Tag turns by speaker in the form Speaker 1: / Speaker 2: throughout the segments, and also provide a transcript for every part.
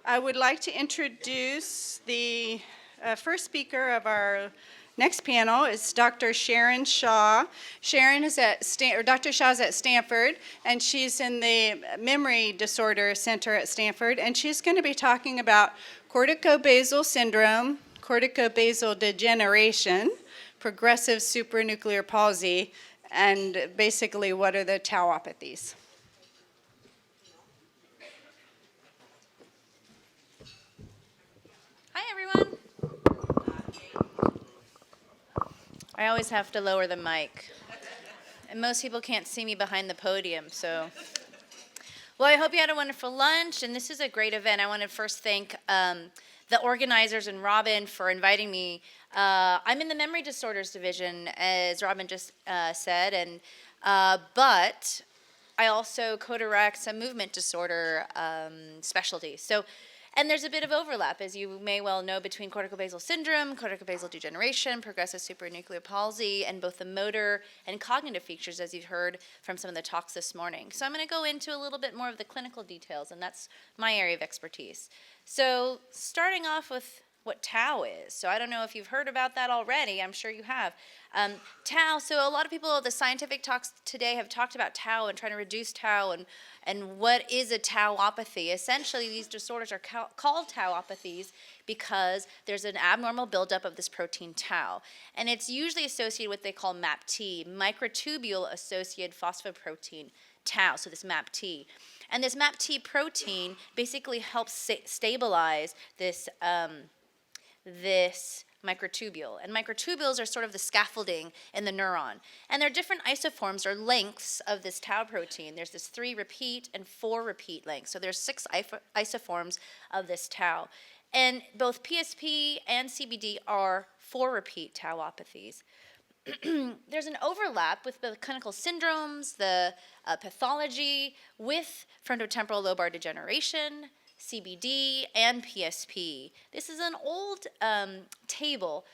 Speaker 1: I would like to introduce the first speaker of our next panel is Dr. Sharon Sha. Sharon is Dr. Sha is at Stanford, and she's in the Memory Disorder Center at Stanford, and she's going to be talking about corticobasal syndrome, corticobasal degeneration, progressive supranuclear palsy, and basically what are the tauopathies.
Speaker 2: Hi, everyone. I always have to lower the mic. And most people can't see me behind the podium, so. Well, I hope you had a wonderful lunch, and this is a great event. I want to first thank the organizers and Robin for inviting me. I'm in the Memory Disorders Division, as Robin just said, and but I also co-direct a movement disorder specialty. And there's a bit of overlap, as you may well know, between corticobasal syndrome, corticobasal degeneration, progressive supranuclear palsy, and both the motor and cognitive features, as you heard from some of the talks this morning. So I'm going to go into a little bit more of the clinical details, and that's my area of expertise. So starting off with what tau is. So I don't know if you've heard about that already. I'm sure you have. Tau, so a lot of people, the scientific talks today have talked about tau and trying to reduce tau and what is a tauopathy. Essentially, these disorders are called tauopathies because there's an abnormal buildup of this protein tau. And it's usually associated with what they call MAPT, microtubule associated phosphoprotein tau, so this MAPT. And this MAPT protein basically helps stabilize this microtubule. And microtubules are sort of the scaffolding in the neuron. And there are different isoforms or lengths of this tau protein. There's this 3 repeat and 4 repeat length. So there's 6 isoforms of this tau. And both PSP and CBD are 4 repeat tauopathies. There's an overlap with the clinical syndromes, the pathology with frontotemporal lobar degeneration, CBD, and PSP. This is an old table,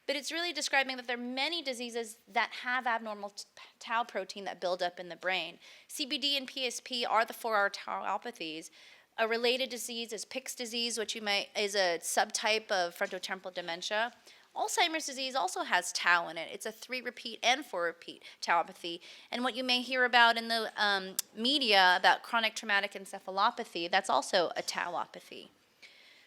Speaker 2: but it's really describing that there are many diseases that have abnormal tau protein that build up in the brain. CBD and PSP are the 4R tauopathies. A related disease is Pick's disease, which is a subtype of frontotemporal dementia. Alzheimer's disease also has tau in it. It's a 3 repeat and 4 repeat tauopathy. And what you may hear about in the media about chronic traumatic encephalopathy, that's also a tauopathy.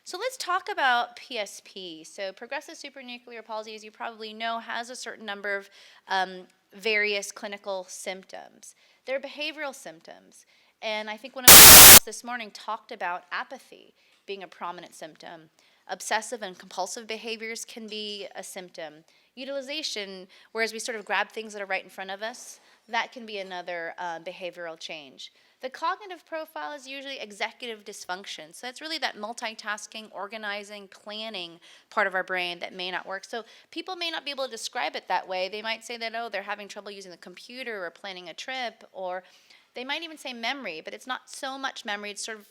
Speaker 2: So let's talk about PSP. So progressive supranuclear palsy, as you probably know, has a certain number of various clinical symptoms. They're behavioral symptoms. And I think one of the talks this morning talked about apathy being a prominent symptom. Obsessive and compulsive behaviors can be a symptom. Utilization, whereas we sort of grab things that are right in front of us, that can be another behavioral change. The cognitive profile is usually executive dysfunction. So that's really that multitasking, organizing, planning part of our brain that may not work. So people may not be able to describe it that way. They might say that, oh, they're having trouble using the computer or planning a trip, or they might even say memory, but it's not so much memory. It's sort of,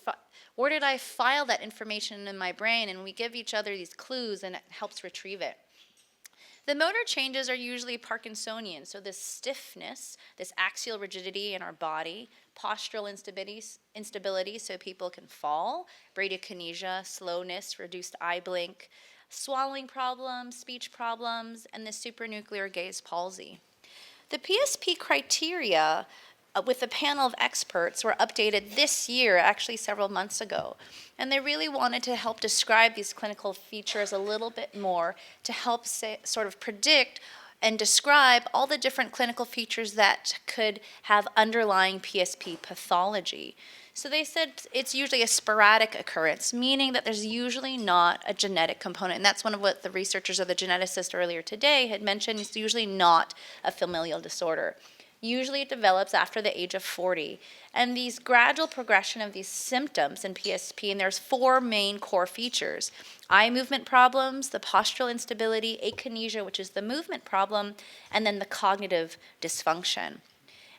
Speaker 2: where did I file that information in my brain? And we give each other these clues, and it helps retrieve it. The motor changes are usually Parkinsonian, so this stiffness, this axial rigidity in our body, postural instability so people can fall, bradykinesia, slowness, reduced eye blink, swallowing problems, speech problems, and the supranuclear gaze palsy. The PSP criteria with a panel of experts were updated this year, actually several months ago. And they really wanted to help describe these clinical features a little bit more to help sort of predict and describe all the different clinical features that could have underlying PSP pathology. So they said it's usually a sporadic occurrence, meaning that there's usually not a genetic component. And that's one of what the researchers or the geneticist earlier today had mentioned. It's usually not a familial disorder. Usually it develops after the age of 40. And these gradual progression of these symptoms in PSP, and there's 4 main core features. Eye movement problems, the postural instability, akinesia, which is the movement problem, and then the cognitive dysfunction.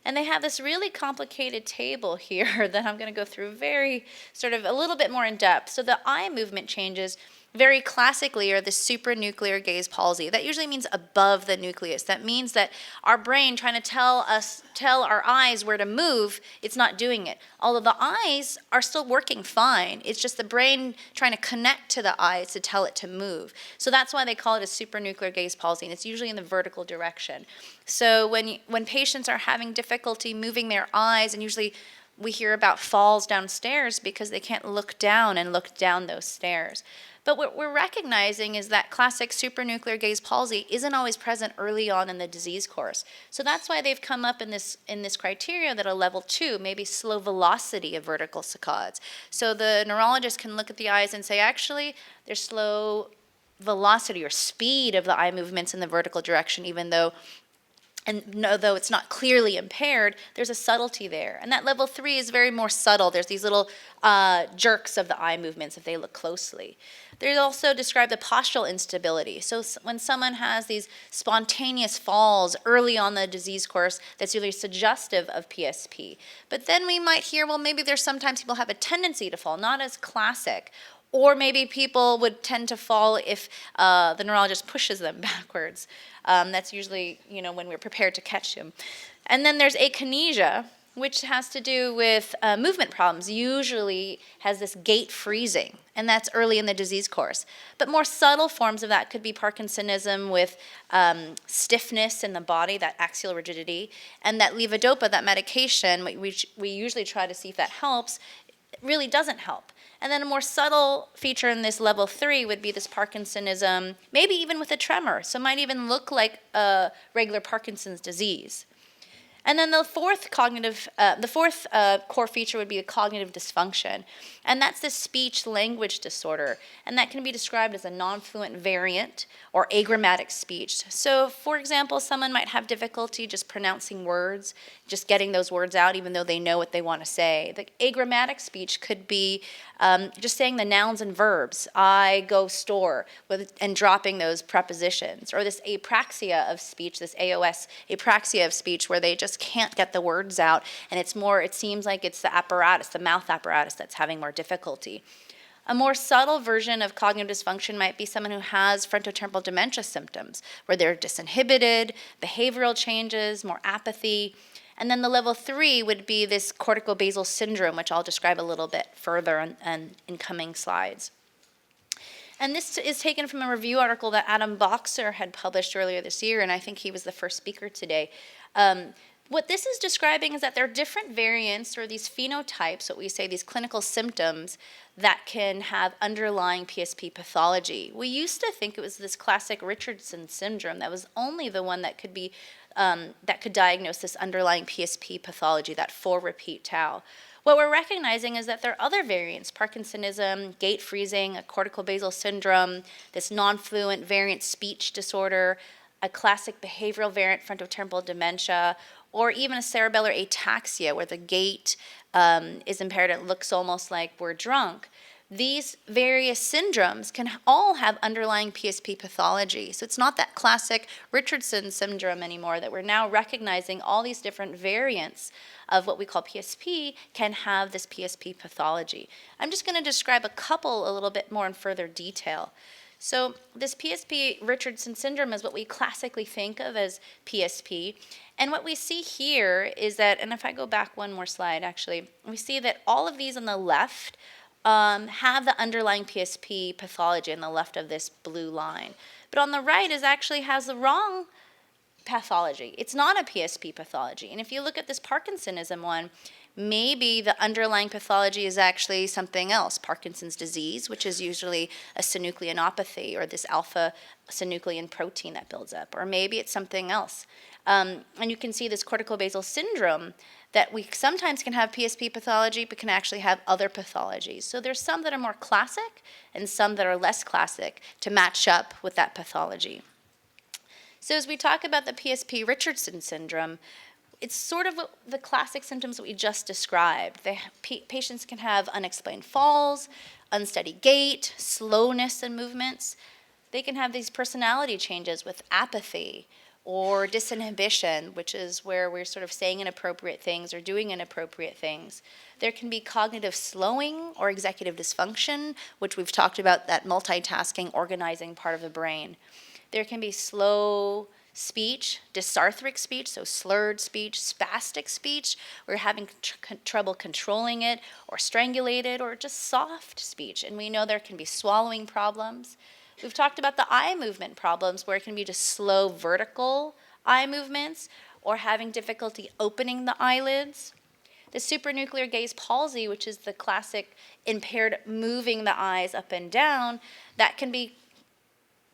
Speaker 2: And they have this really complicated table here that I'm going to go through very sort of a little bit more in depth. So the eye movement changes very classically are the supranuclear gaze palsy. That usually means above the nucleus. That means that our brain trying to tell our eyes where to move, it's not doing it. Although the eyes are still working fine, it's just the brain trying to connect to the eyes to tell it to move. So that's why they call it a supranuclear gaze palsy, and it's usually in the vertical direction. So when patients are having difficulty moving their eyes, and usually we hear about falls downstairs because they can't look down and look down those stairs. But what we're recognizing is that classic supranuclear gaze palsy isn't always present early on in the disease course. So that's why they've come up in this criteria that a level 2 may be slow velocity of vertical saccades. So the neurologist can look at the eyes and say, actually, there's slow velocity or speed of the eye movements in the vertical direction, even though although it's not clearly impaired, there's a subtlety there. And that level 3 is very more subtle. There's these little jerks of the eye movements if they look closely. They also describe the postural instability. So when someone has these spontaneous falls early on the disease course, that's really suggestive of PSP. But then we might hear, well, maybe there's sometimes people have a tendency to fall, not as classic. Or maybe people would tend to fall if the neurologist pushes them backwards. That's usually, when we're prepared to catch them. And then there's akinesia, which has to do with movement problems. Usually has this gait freezing, and that's early in the disease course. But more subtle forms of that could be Parkinsonism with stiffness in the body, that axial rigidity, and that levodopa, that medication, we usually try to see if that helps, really doesn't help. And then a more subtle feature in this level 3 would be this Parkinsonism, maybe even with a tremor. So it might even look like a regular Parkinson's disease. And then the fourth core feature would be a cognitive dysfunction. And that's this speech-language disorder. And that can be described as a nonfluent variant or agrammatic speech. So, for example, someone might have difficulty just pronouncing words, just getting those words out even though they know what they want to say. The agrammatic speech could be just saying the nouns and verbs, I go store, and dropping those prepositions. Or this apraxia of speech, this AOS, apraxia of speech, where they just can't get the words out, and it seems like it's the apparatus, the mouth apparatus, that's having more difficulty. A more subtle version of cognitive dysfunction might be someone who has frontotemporal dementia symptoms, where they're disinhibited, behavioral changes, more apathy. And then the level 3 would be this corticobasal syndrome, which I'll describe a little bit further in coming slides. And this is taken from a review article that Adam Boxer had published earlier this year, and I think he was the first speaker today. What this is describing is that there are different variants, or these phenotypes, what we say, these clinical symptoms that can have underlying PSP pathology. We used to think it was this classic Richardson syndrome that was only the one that could be that could diagnose this underlying PSP pathology, that 4-repeat tau. What we're recognizing is that there are other variants, Parkinsonism, gait freezing, a corticobasal syndrome, this nonfluent variant speech disorder, a classic behavioral variant, frontotemporal dementia, or even a cerebellar ataxia, where the gait is impaired. It looks almost like we're drunk. These various syndromes can all have underlying PSP pathology. So it's not that classic Richardson syndrome anymore, that we're now recognizing all these different variants of what we call PSP can have this PSP pathology. I'm just going to describe a couple a little bit more in further detail. So this PSP Richardson syndrome is what we classically think of as PSP. And what we see here is that, and if I go back one more slide, actually, we see that all of these on the left have the underlying PSP pathology on the left of this blue line. But on the right actually has the wrong pathology. It's not a PSP pathology. And if you look at this Parkinsonism one, maybe the underlying pathology is actually something else, Parkinson's disease, which is usually a synucleinopathy, or this alpha-synuclein protein that builds up. Or maybe it's something else. And you can see this corticobasal syndrome, that we sometimes can have PSP pathology, but can actually have other pathologies. So there's some that are more classic and some that are less classic to match up with that pathology. So as we talk about the PSP Richardson syndrome, it's sort of the classic symptoms that we just described. Patients can have unexplained falls, unsteady gait, slowness in movements. They can have these personality changes with apathy, or disinhibition, which is where we're sort of saying inappropriate things or doing inappropriate things. There can be cognitive slowing or executive dysfunction, which we've talked about, that multitasking, organizing part of the brain. There can be slow speech, dysarthric speech, so slurred speech, spastic speech, where you're having trouble controlling it, or strangulated, or just soft speech. And we know there can be swallowing problems. We've talked about the eye movement problems, where it can be just slow vertical eye movements, or having difficulty opening the eyelids. The supranuclear gaze palsy, which is the classic impaired moving the eyes up and down, that can be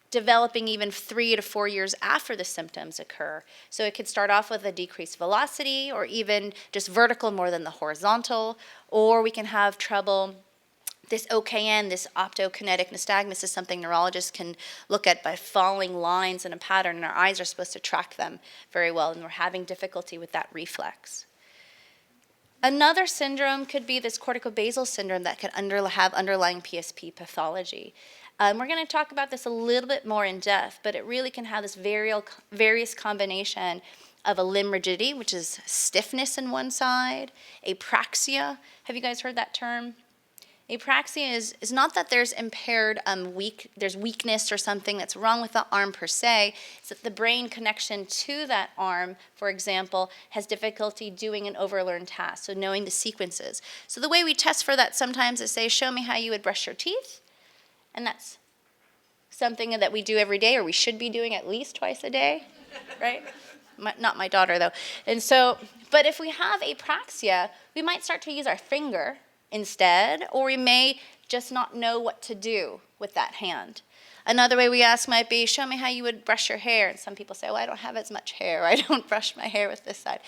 Speaker 2: developing even 3 to 4 years after the symptoms occur. So it could start off with a decreased velocity, or even just vertical more than the horizontal, or we can have trouble. This OKN, this optokinetic nystagmus, is something neurologists can look at by following lines in a pattern, and our eyes are supposed to track them very well, and we're having difficulty with that reflex. Another syndrome could be this corticobasal syndrome that could have underlying PSP pathology. We're going to talk about this a little bit more in depth, but it really can have this various combination of a limb rigidity, which is stiffness in one side, apraxia. Have you guys heard that term? Apraxia is not that there's impaired, there's weakness or something that's wrong with the arm per se. It's that the brain connection to that arm, for example, has difficulty doing an overlearned task, so knowing the sequences. So the way we test for that sometimes is say, show me how you would brush your teeth. And that's something that we do every day, or we should be doing at least twice a day, right? Not my daughter, though. And so, but if we have apraxia, we might start to use our finger instead, or we may just not know what to do with that hand. Another way we ask might be, show me how you would brush your hair. And some people say, well, I don't have as much hair, or I don't brush my hair with this side.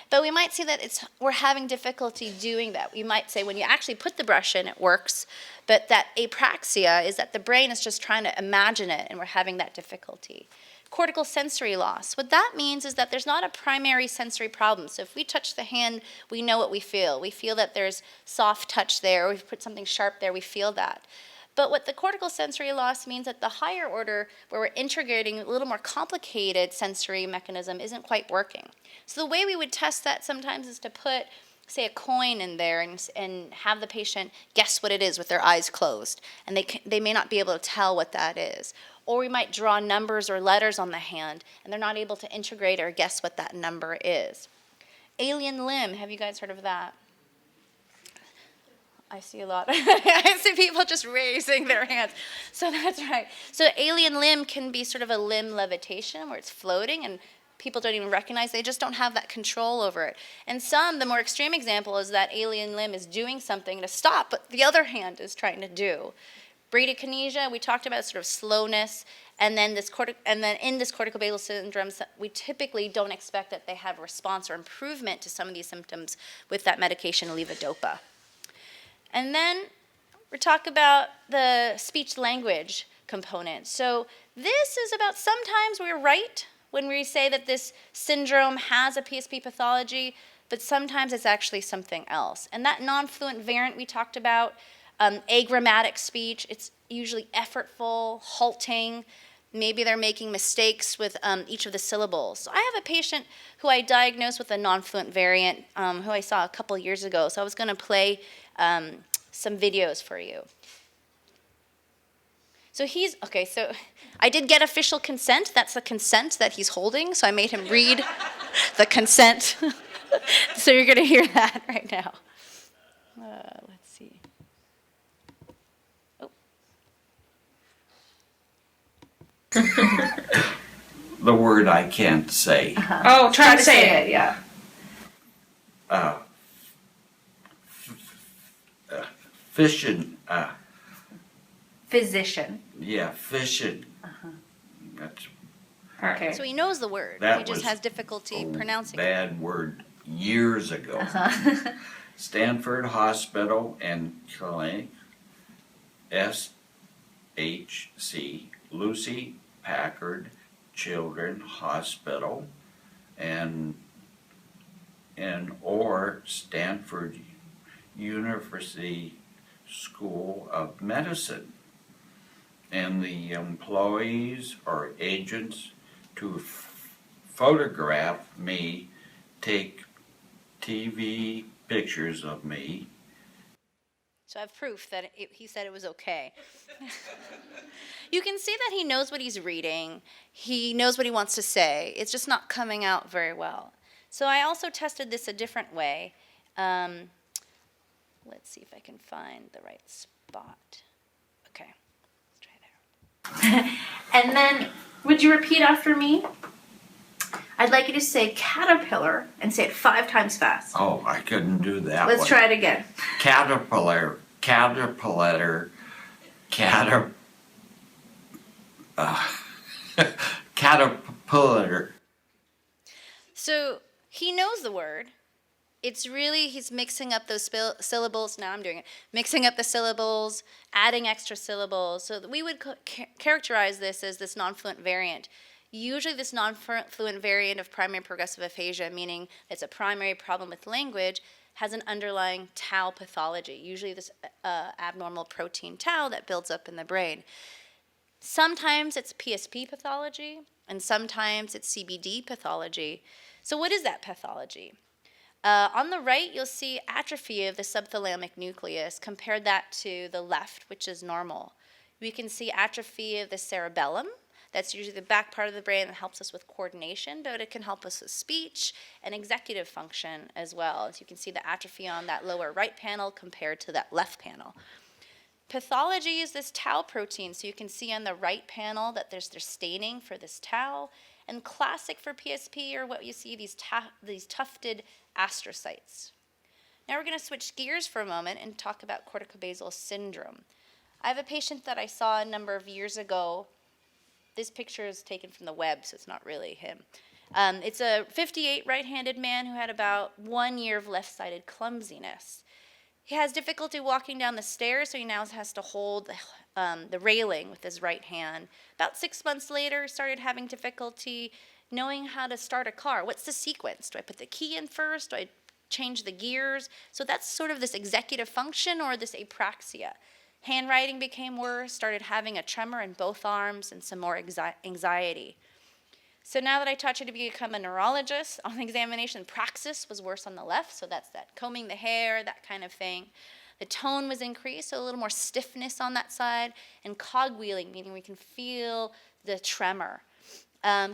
Speaker 2: But we might see that we're having difficulty doing that. We might say when you actually put the brush in, it works. But that apraxia is that the brain is just trying to imagine it, and we're having that difficulty. Cortical sensory loss. What that means is that there's not a primary sensory problem. So if we touch the hand, we know what we feel. We feel that there's soft touch there, or we've put something sharp there, we feel that. But what the cortical sensory loss means at the higher order, where we're integrating a little more complicated sensory mechanism, isn't quite working. So the way we would test that sometimes is to put, say, a coin in there and have the patient guess what it is with their eyes closed. And they may not be able to tell what that is. Or we might draw numbers or letters on the hand, and they're not able to integrate or guess what that number is. Alien limb, have you guys heard of that? I see a lot. I see people just raising their hands. So that's right. So alien limb can be sort of a limb levitation where it's floating and people don't even recognize, they just don't have that control over it. And the more extreme example is that alien limb is doing something to stop, but the other hand is trying to do. Bradykinesia, we talked about sort of slowness, and then in this corticobasal syndrome, we typically don't expect that they have a response or improvement to some of these symptoms with that medication, levodopa. And then we talk about the speech-language component. So this is about sometimes we're right when we say that this syndrome has a PSP pathology, but sometimes it's actually something else. And that nonfluent variant we talked about, agrammatic speech, it's usually effortful, halting. Maybe they're making mistakes with each of the syllables. So I have a patient who I diagnosed with a nonfluent variant who I saw a couple years ago. So I was going to play some videos for you. So so I did get official consent. That's the consent that he's holding. So I made him read the consent. So you're going to hear that right now. Let's see.
Speaker 3: The word I can't say.
Speaker 2: Uh-huh.
Speaker 1: Oh, try to say it, yeah.
Speaker 3: Fishing.
Speaker 1: Physician.
Speaker 3: Yeah, fishing. That's
Speaker 1: Okay.
Speaker 2: So he knows the word.
Speaker 3: That
Speaker 2: He just
Speaker 3: was
Speaker 2: has difficulty pronouncing it.
Speaker 3: bad word years ago. Stanford Hospital and Clinic, SHC, Lucy Packard Children's Hospital, or Stanford University School of Medicine. And the employees or agents to photograph me, take TV pictures of me.
Speaker 2: So I have proof that he said it was okay. You can see that he knows what he's reading. He knows what he wants to say. It's just not coming out very well. So I also tested this a different way. Let's see if I can find the right spot. Okay, let's try there. And then, would you repeat after me? I'd like you to say caterpillar and say it 5 times fast.
Speaker 3: Oh, I couldn't do that
Speaker 2: Let's
Speaker 3: one.
Speaker 2: try it again.
Speaker 3: Caterpillar, caterpillar, caterpillar.
Speaker 2: So he knows the word. It's really, he's mixing up those syllables. Now I'm doing it. Mixing up the syllables, adding extra syllables. So we would characterize this as this nonfluent variant. Usually this nonfluent variant of primary progressive aphasia, meaning it's a primary problem with language, has an underlying tau pathology, usually this abnormal protein tau that builds up in the brain. Sometimes it's PSP pathology, and sometimes it's CBD pathology. So what is that pathology? On the right, you'll see atrophy of the subthalamic nucleus. Compare that to the left, which is normal. We can see atrophy of the cerebellum. That's usually the back part of the brain that helps us with coordination, but it can help us with speech and executive function as well. As you can see the atrophy on that lower right panel compared to that left panel. Pathology is this tau protein, so you can see on the right panel that there's staining for this tau. And classic for PSP are what you see, these tufted astrocytes. Now we're going to switch gears for a moment and talk about corticobasal syndrome. I have a patient that I saw a number of years ago. This picture is taken from the web, so it's not really him. It's a 58 right-handed man who had about 1 year of left-sided clumsiness. He has difficulty walking down the stairs, so he now has to hold the railing with his right hand. About 6 months later, started having difficulty knowing how to start a car. What's the sequence? Do I put the key in first? Do I change the gears? So that's sort of this executive function or this apraxia. Handwriting became worse, started having a tremor in both arms and some more anxiety. So now that I taught you to become a neurologist, on the examination, praxis was worse on the left, so that's that combing the hair, that kind of thing. The tone was increased, so a little more stiffness on that side, and cogwheeling, meaning we can feel the tremor.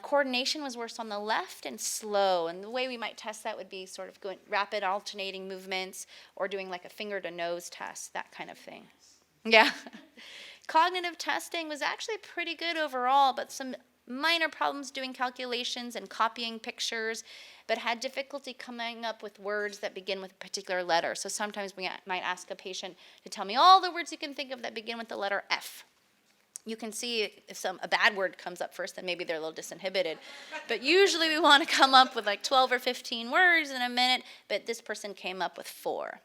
Speaker 2: Coordination was worse on the left and slow, and the way we might test that would be sort of going rapid alternating movements or doing like a finger to nose test, that kind of thing. Yeah. Cognitive testing was actually pretty good overall, but some minor problems doing calculations and copying pictures, but had difficulty coming up with words that begin with a particular letter. So sometimes we might ask a patient to tell me all the words you can think of that begin with the letter F. You can see if a bad word comes up first, then maybe they're a little disinhibited. But usually we want to come up with like 12 or 15 words in a minute, but this person came up with 4.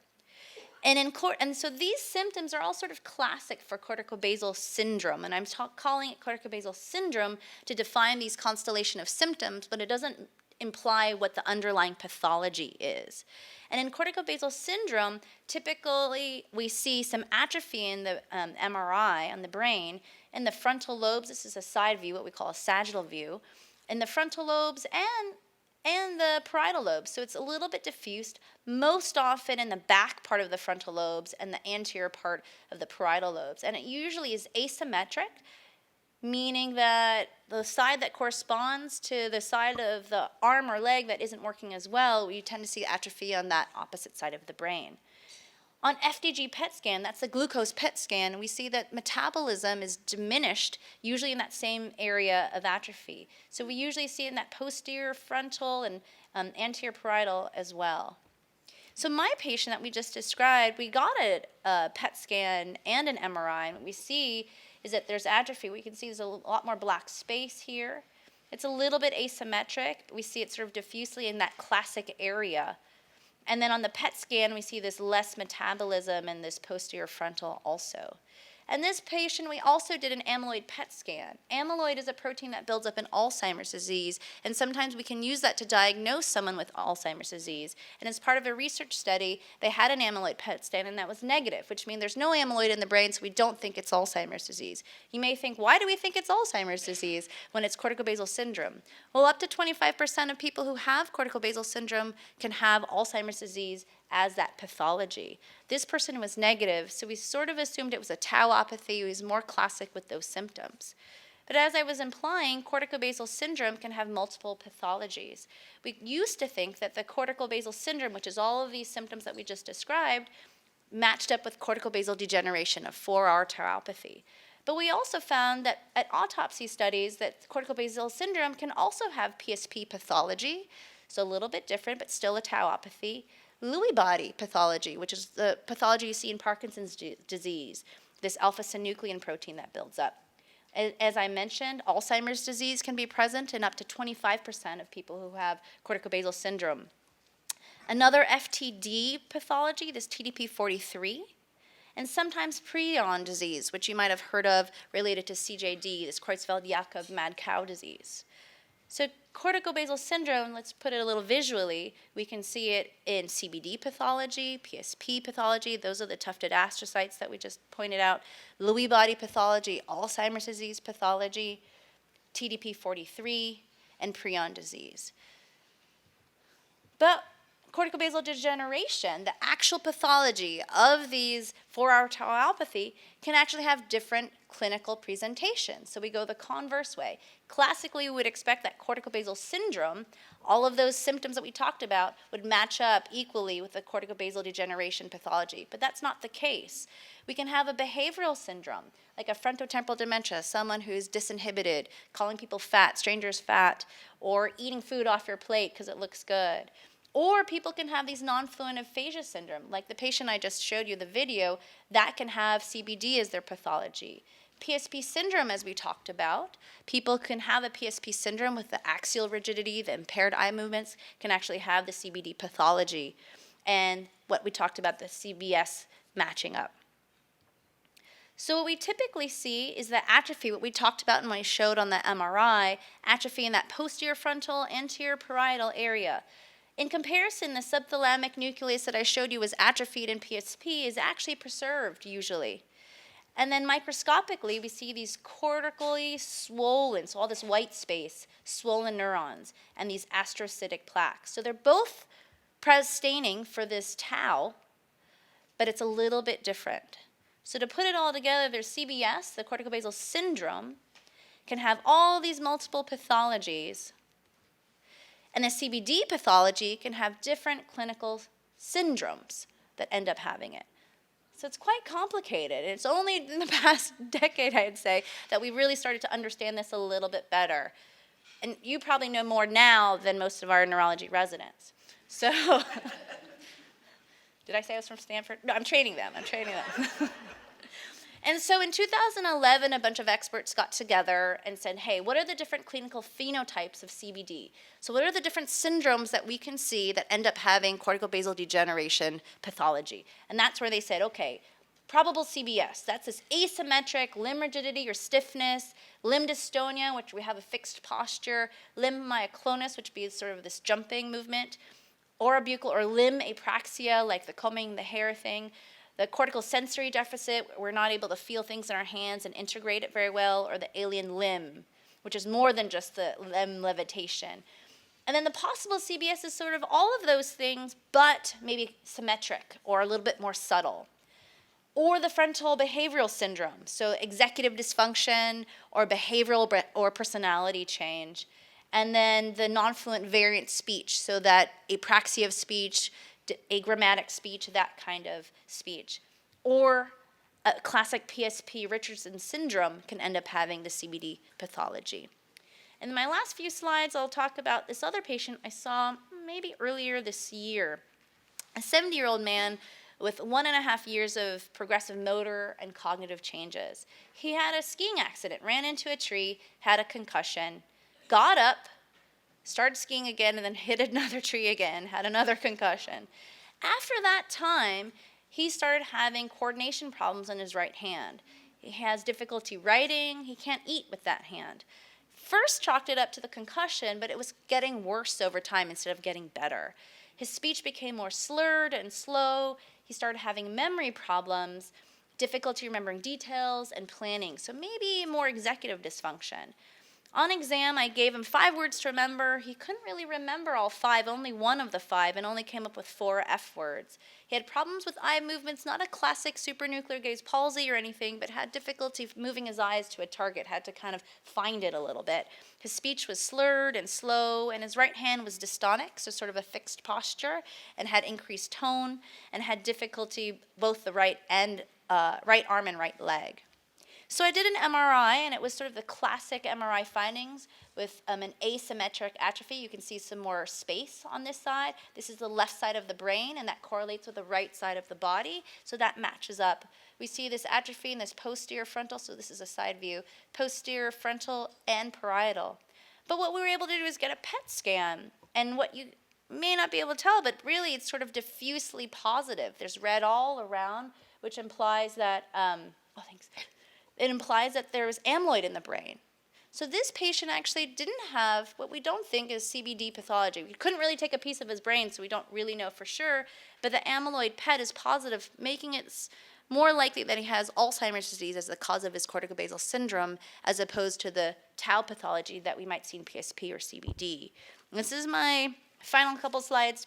Speaker 2: And so these symptoms are all sort of classic for corticobasal syndrome, and I'm calling it corticobasal syndrome to define these constellation of symptoms, but it doesn't imply what the underlying pathology is. And in corticobasal syndrome, typically we see some atrophy in the MRI on the brain. In the frontal lobes, this is a side view, what we call a sagittal view, in the frontal lobes and the parietal lobes. So it's a little bit diffused, most often in the back part of the frontal lobes and the anterior part of the parietal lobes. And it usually is asymmetric, meaning that the side that corresponds to the side of the arm or leg that isn't working as well, you tend to see atrophy on that opposite side of the brain. On FDG PET scan, that's the glucose PET scan, we see that metabolism is diminished, usually in that same area of atrophy. So we usually see it in that posterior frontal and anterior parietal as well. So my patient that we just described, we got a PET scan and an MRI, and what we see is that there's atrophy. We can see there's a lot more black space here. It's a little bit asymmetric. We see it sort of diffusely in that classic area. And then on the PET scan, we see this less metabolism in this posterior frontal also. And this patient, we also did an amyloid PET scan. Amyloid is a protein that builds up in Alzheimer's disease, and sometimes we can use that to diagnose someone with Alzheimer's disease. And as part of a research study, they had an amyloid PET scan, and that was negative, which means there's no amyloid in the brain, so we don't think it's Alzheimer's disease. You may think, why do we think it's Alzheimer's disease when it's corticobasal syndrome? Well, up to 25% of people who have corticobasal syndrome can have Alzheimer's disease as that pathology. This person was negative, so we sort of assumed it was a tauopathy. It was more classic with those symptoms. But as I was implying, corticobasal syndrome can have multiple pathologies. We used to think that the corticobasal syndrome, which is all of these symptoms that we just described, matched up with corticobasal degeneration of 4R tauopathy. But we also found that at autopsy studies that corticobasal syndrome can also have PSP pathology, so a little bit different, but still a tauopathy. Lewy body pathology, which is the pathology you see in Parkinson's disease, this alpha-synuclein protein that builds up. As I mentioned, Alzheimer's disease can be present in up to 25% of people who have corticobasal syndrome. Another FTD pathology, this TDP-43, and sometimes prion disease, which you might have heard of related to CJD, this Creutzfeldt-Jakob mad cow disease. So corticobasal syndrome, let's put it a little visually, we can see it in CBD pathology, PSP pathology, those are the tufted astrocytes that we just pointed out, Lewy body pathology, Alzheimer's disease pathology, TDP-43, and prion disease. But corticobasal degeneration, the actual pathology of these 4R tauopathy, can actually have different clinical presentations. So we go the converse way. Classically, we would expect that corticobasal syndrome, all of those symptoms that we talked about, would match up equally with the corticobasal degeneration pathology, but that's not the case. We can have a behavioral syndrome, like a frontotemporal dementia, someone who's disinhibited, calling people fat, strangers fat, or eating food off your plate because it looks good. Or people can have these non-fluent aphasia syndrome, like the patient I just showed you the video, that can have CBD as their pathology. PSP syndrome, as we talked about, people can have a PSP syndrome with the axial rigidity, the impaired eye movements, can actually have the CBD pathology. And what we talked about, the CBS matching up. So what we typically see is that atrophy, what we talked about when I showed on the MRI, atrophy in that posterior frontal, anterior parietal area. In comparison, the subthalamic nucleus that I showed you was atrophied in PSP is actually preserved usually. And then microscopically, we see these cortically swollen, so all this white space, swollen neurons, and these astrocytic plaques. So they're both staining for this tau, but it's a little bit different. So to put it all together, there's CBS, the corticobasal syndrome, can have all these multiple pathologies. And the CBD pathology can have different clinical syndromes that end up having it. So it's quite complicated. It's only in the past decade, I'd say, that we really started to understand this a little bit better. And you probably know more now than most of our neurology residents. So, did I say I was from Stanford? No, I'm training them. And so in 2011, a bunch of experts got together and said, hey, what are the different clinical phenotypes of CBD? So what are the different syndromes that we can see that end up having corticobasal degeneration pathology? And that's where they said, okay, probable CBS, that's this asymmetric limb rigidity or stiffness, limb dystonia, which we have a fixed posture, limb myoclonus, which be sort of this jumping movement, orobuccal or limb apraxia, like the combing the hair thing, the cortical sensory deficit, we're not able to feel things in our hands and integrate it very well, or the alien limb, which is more than just the limb levitation. And then the possible CBS is sort of all of those things, but maybe symmetric or a little bit more subtle. Or the frontal behavioral syndrome, so executive dysfunction or behavioral or personality change. And then the nonfluent variant speech, so that apraxia of speech, agrammatic speech, that kind of speech. Or a classic PSP Richardson Syndrome can end up having the CBD pathology. And in my last few slides, I'll talk about this other patient I saw maybe earlier this year. A 70-year-old man with 1.5 years of progressive motor and cognitive changes. He had a skiing accident, ran into a tree, had a concussion, got up, started skiing again, and then hit another tree again, had another concussion. After that time, he started having coordination problems in his right hand. He has difficulty writing. He can't eat with that hand. First chalked it up to the concussion, but it was getting worse over time instead of getting better. His speech became more slurred and slow. He started having memory problems, difficulty remembering details, and planning. So maybe more executive dysfunction. On exam, I gave him 5 words to remember. He couldn't really remember all 5, only one of the 5, and only came up with 4 F words. He had problems with eye movements, not a classic supranuclear gaze palsy or anything, but had difficulty moving his eyes to a target, had to kind of find it a little bit. His speech was slurred and slow, and his right hand was dystonic, so sort of a fixed posture, and had increased tone, and had difficulty both the right arm and right leg. So I did an MRI, and it was sort of the classic MRI findings with an asymmetric atrophy. You can see some more space on this side. This is the left side of the brain, and that correlates with the right side of the body, so that matches up. We see this atrophy in this posterior frontal, so this is a side view, posterior frontal and parietal. But what we were able to do is get a PET scan, and what you may not be able to tell, but really it's sort of diffusely positive. There's red all around, which implies that, it implies that there was amyloid in the brain. So this patient actually didn't have what we don't think is CBD pathology. We couldn't really take a piece of his brain, so we don't really know for sure, but the amyloid PET is positive, making it more likely that he has Alzheimer's disease as the cause of his corticobasal syndrome, as opposed to the tau pathology that we might see in PSP or CBD. And this is my final couple slides.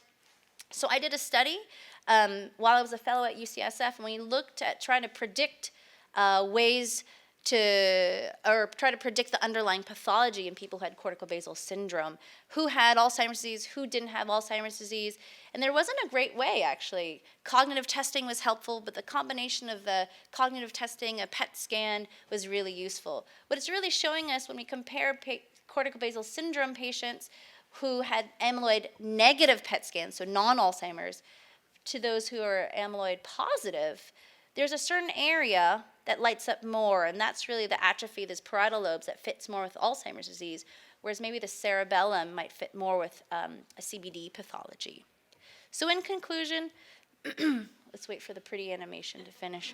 Speaker 2: So I did a study while I was a fellow at UCSF, and we looked at trying to predict ways to, or try to predict the underlying pathology in people who had corticobasal syndrome, who had Alzheimer's disease, who didn't have Alzheimer's disease, and there wasn't a great way, actually. Cognitive testing was helpful, but the combination of the cognitive testing, a PET scan, was really useful. What it's really showing us when we compare corticobasal syndrome patients who had amyloid negative PET scans, so non-Alzheimer's, to those who are amyloid positive, there's a certain area that lights up more, and that's really the atrophy, these parietal lobes, that fits more with Alzheimer's disease, whereas maybe the cerebellum might fit more with a CBD pathology. So in conclusion, let's wait for the pretty animation to finish.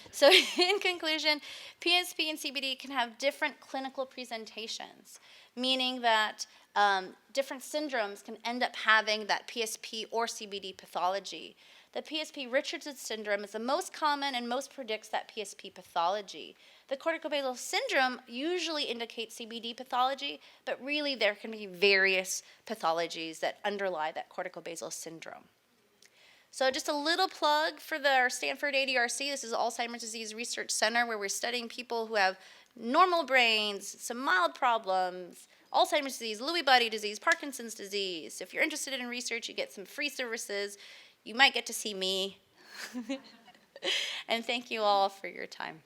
Speaker 2: So in conclusion, PSP and CBD can have different clinical presentations, meaning that different syndromes can end up having that PSP or CBD pathology. The PSP Richardson Syndrome is the most common and most predicts that PSP pathology. The corticobasal syndrome usually indicates CBD pathology, but really there can be various pathologies that underlie that corticobasal syndrome. So just a little plug for our Stanford ADRC. This is Alzheimer's Disease Research Center, where we're studying people who have normal brains, some mild problems, Alzheimer's disease, Lewy body disease, Parkinson's disease. If you're interested in research, you get some free services. You might get to see me. And thank you all for your time.